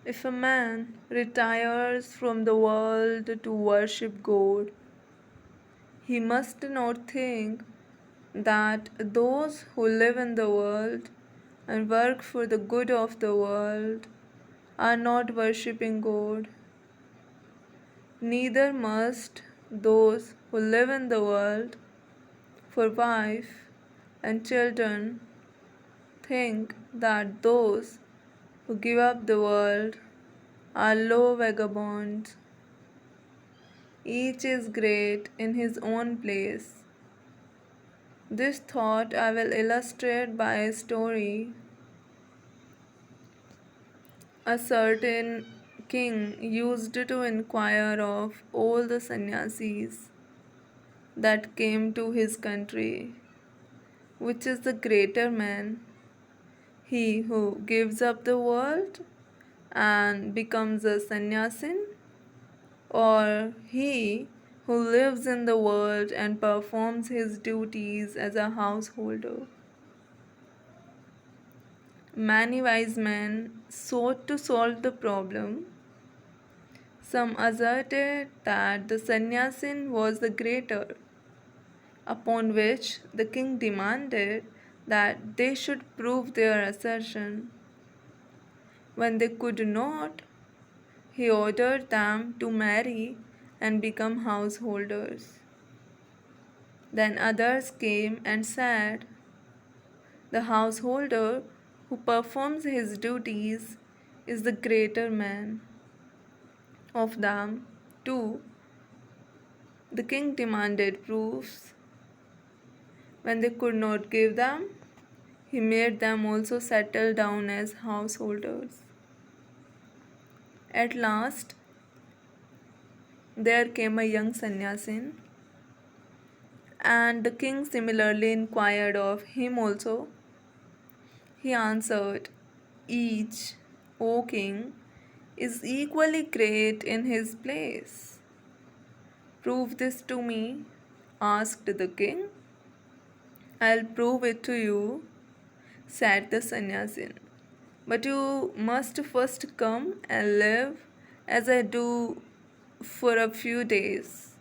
If a man retires from the world to worship God, he must not think that those who live in the world and work for the good of the world are not worshipping God. Neither must those who live in the world for wife and children think that those who give up the world are low vagabonds. Each is great in his own place. This thought I will illustrate by a story. A certain king used to inquire of all the sannyasis that came to his country, which is the greater man, he who gives up the world and becomes a sannyasin, or he who lives in the world and performs his duties as a householder. Many wise men sought to solve the problem. Some asserted that the sannyasin was the greater, upon which the king demanded that they should prove their assertion. When they could not, he ordered them to marry and become householders. Then others came and said, the householder who performs his duties is the greater man. Of them, too, the king demanded proofs. When they could not give them, he made them also settle down as householders. At last, there came a young sannyasin, and the king similarly inquired of him also. He answered, each, O king, is equally great in his place. Prove this to me, asked the king. I'll prove it to you, said the sannyasin. But you must first come and live as I do for a few days,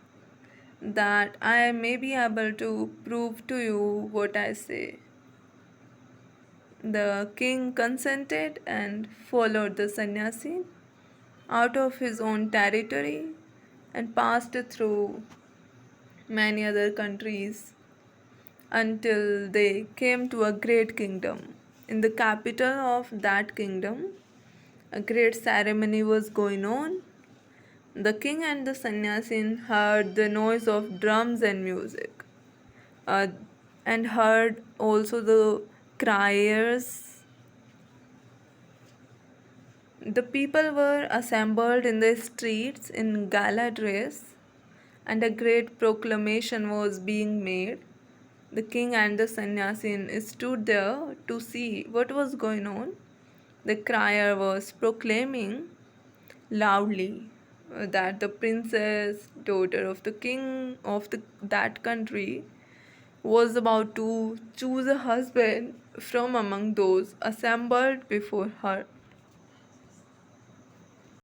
that I may be able to prove to you what I say. The king consented and followed the sannyasi out of his own territory and passed through many other countries until they came to a great kingdom. In the capital of that kingdom, a great ceremony was going on. The king and the sannyasin heard the noise of drums and music, uh, and heard also the criers. The people were assembled in the streets in gala dress, and a great proclamation was being made. The king and the sannyasin stood there to see what was going on. The crier was proclaiming loudly that the princess, daughter of the king of that country, was about to choose a husband from among those assembled before her.